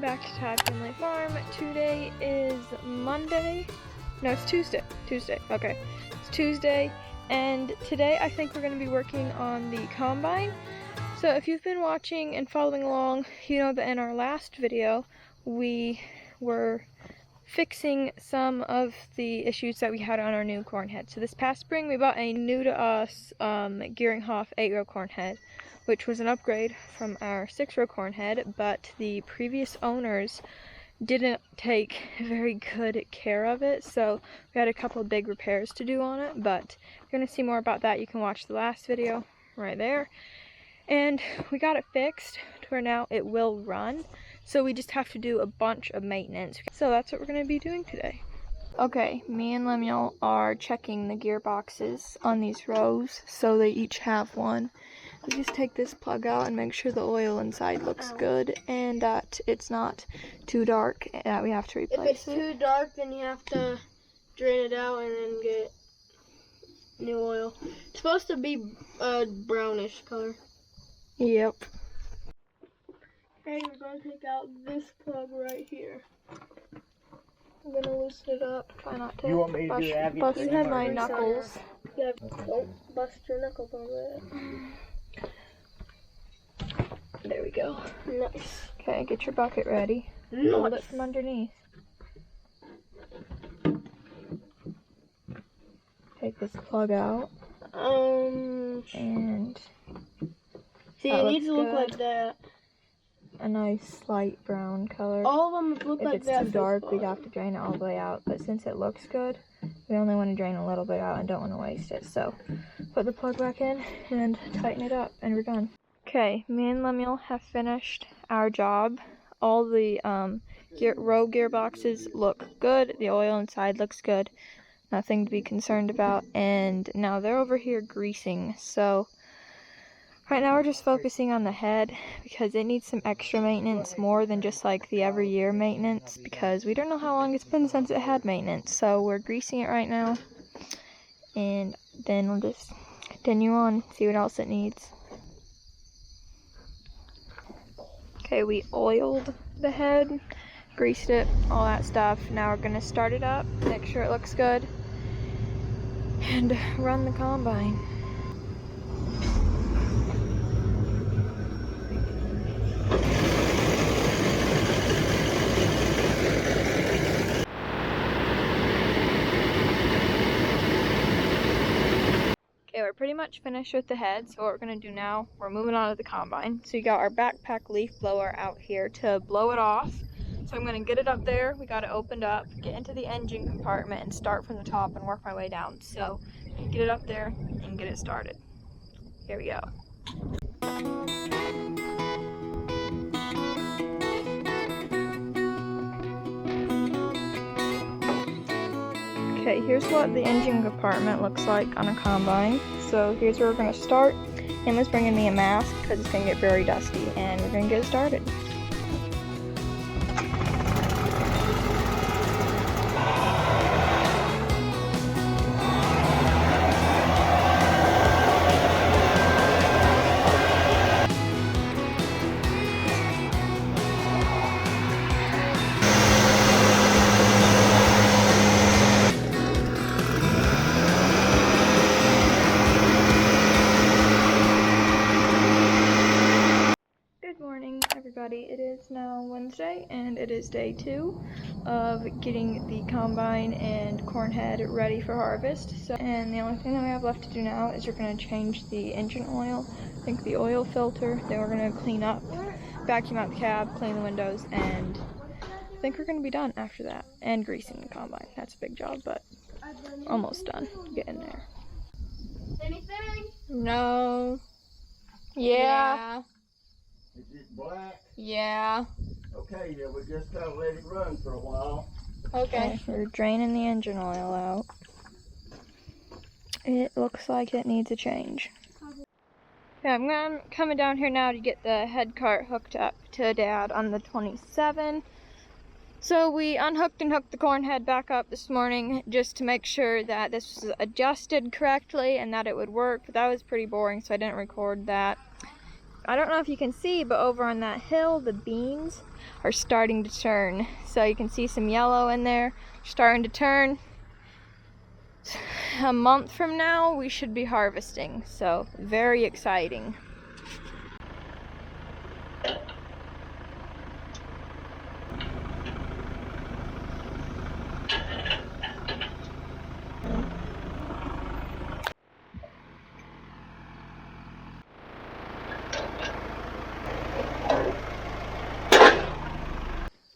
back to Todd Family Farm. Today is Monday. No, it's Tuesday. Okay. It's Tuesday, and today I think we're going to be working on the combine. So if you've been watching and following along, you know that in our last video we were fixing some of the issues that we had on our new corn head. So this past spring we bought a new to us Gearinghoff 8-row corn head, which was an upgrade from our 6-row corn head, but the previous owners didn't take very good care of it, so we had a couple of big repairs to do on it. But if you're going to see more about that, you can watch the last video right there. And we got it fixed to where now it will run, so we just have to do a bunch of maintenance. So that's what we're going to be doing today. Okay, me and Lemuel are checking the gearboxes on these rows, so they each have one. We just take this plug out and make sure the oil inside looks good and that it's not too dark that we have to replace it. If it's too dark, then you have to drain it out and then get new oil. It's supposed to be a brownish color. Yep. Okay, we're going to take out this plug right here. I'm going to loosen it up. Try not to you want me to do that? bust my knuckles. Yeah, don't bust your knuckles over it. There we go. Nice. Okay, get your bucket ready. Nice. Hold it from underneath. Take this plug out. And see, it needs to look like that. A nice light brown color. All of them look if like it's that. too dark, we'd have to drain it all the way out. But since it looks good, we only want to drain a little bit out and don't want to waste it. So put the plug back in and tighten it up, and we're done. Okay, me and Lemuel have finished our job. All the row gearboxes look good. The oil inside looks good. Nothing to be concerned about. And now they're over here greasing. So right now we're just focusing on the head because it needs some extra maintenance, more than just like the every year maintenance, because we don't know how long it's been since it had maintenance. So we're greasing it right now, and then we'll just continue on, see what else it needs. Okay, we oiled the head, greased it, all that stuff. Now we're gonna start it up, make sure it looks good, and run the combine. Okay, we're pretty much finished with the head, so what we're going to do now, we're moving on to the combine. So you got our backpack leaf blower out here to blow it off. So I'm going to get it up there, we got it opened up, get into the engine compartment and start from the top and work my way down. So get it up there and get it started. Here we go. Okay, here's what the engine compartment looks like on a combine. So here's where we're going to start. Emma's bringing me a mask because it's going to get very dusty, and we're going to get started. It is now Wednesday, and it is day 2 of getting the combine and corn head ready for harvest. And the only thing that we have left to do now is we're going to change the engine oil, I think the oil filter, then we're going to clean up, vacuum out the cab, clean the windows, and I think we're going to be done after that. And greasing the combine. That's a big job, but almost done. Getting there. Anything? No. Yeah. Is it black? Yeah. Okay, then we just gotta let it run for a while. Okay. We're draining the engine oil out. It looks like it needs a change. Okay, I'm coming down here now to get the head cart hooked up to Dad on the 27. So we unhooked and hooked the corn head back up this morning just to make sure that this was adjusted correctly and that it would work. But that was pretty boring, so I didn't record that. I don't know if you can see, but over on that hill, the beans are starting to turn. So you can see some yellow in there, starting to turn. A month from now, we should be harvesting. So very exciting.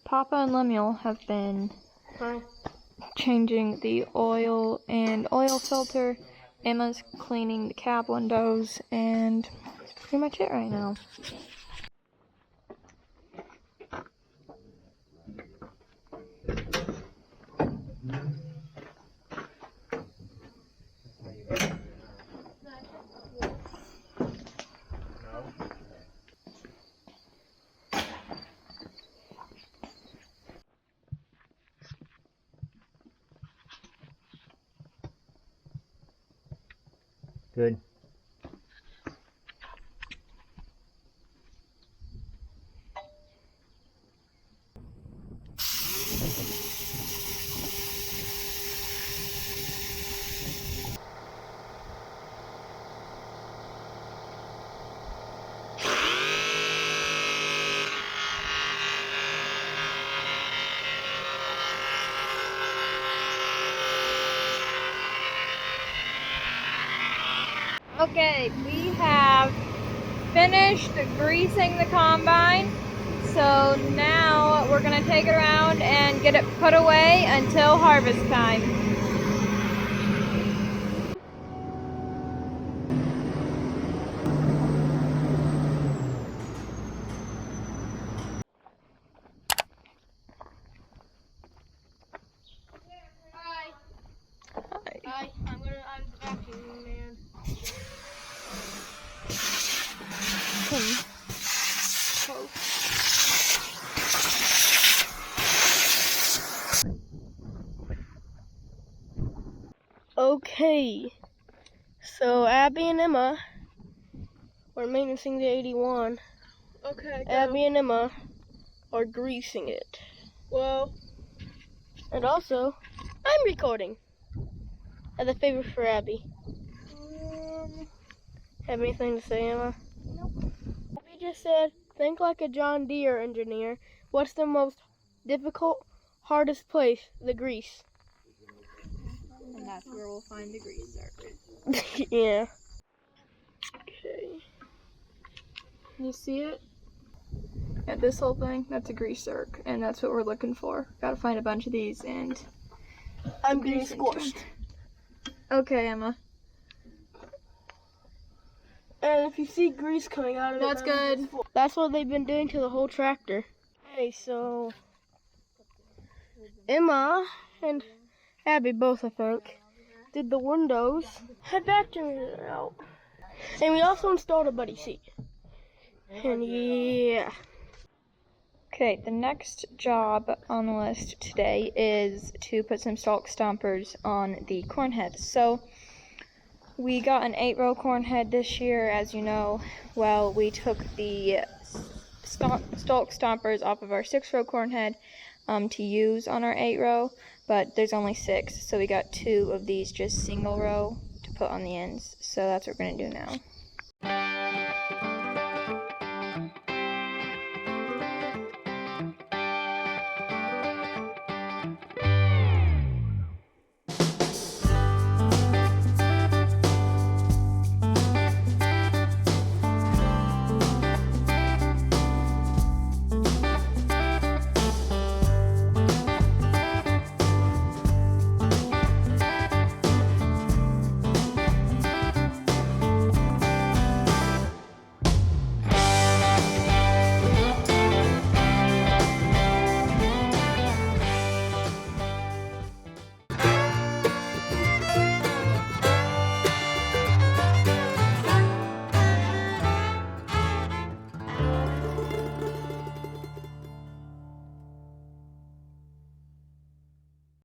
Papa and Lemuel have been changing the oil and oil filter. Emma's cleaning the cab windows, and that's pretty much it right now. Good. Okay, we have finished greasing the combine. So now we're gonna take it around and get it put away until harvest time. Hi. I'm the vacuum man. Okay, so Abby and Emma are maintaining the 81. Okay, Abby and Emma are greasing it. Well, And also, I'm recording as a favor for Abby. Have anything to say, Emma? Nope. Abby just said, think like a John Deere engineer. What's the most difficult, hardest place? The grease. And that's where we'll find the grease circuit. Yeah. Okay. You see it? Yeah, this whole thing, that's a grease circ, and that's what we're looking for. Gotta find a bunch of these, and I'm getting squished. okay, Emma. And if you see grease coming out of it, That's good. That's what they've been doing to the whole tractor. Okay, so Emma and Abby both, I think, did the windows, had vacuumed it out, and we also installed a buddy seat. And yeah. Okay, the next job on the list today is to put some stalk stompers on the corn heads. So we got an 8-row corn head this year, as you know. Well, we took the stalk stompers off of our 6-row corn head to use on our 8-row, but there's only 6, so we got 2 of these just single row to put on the ends. So that's what we're gonna do now.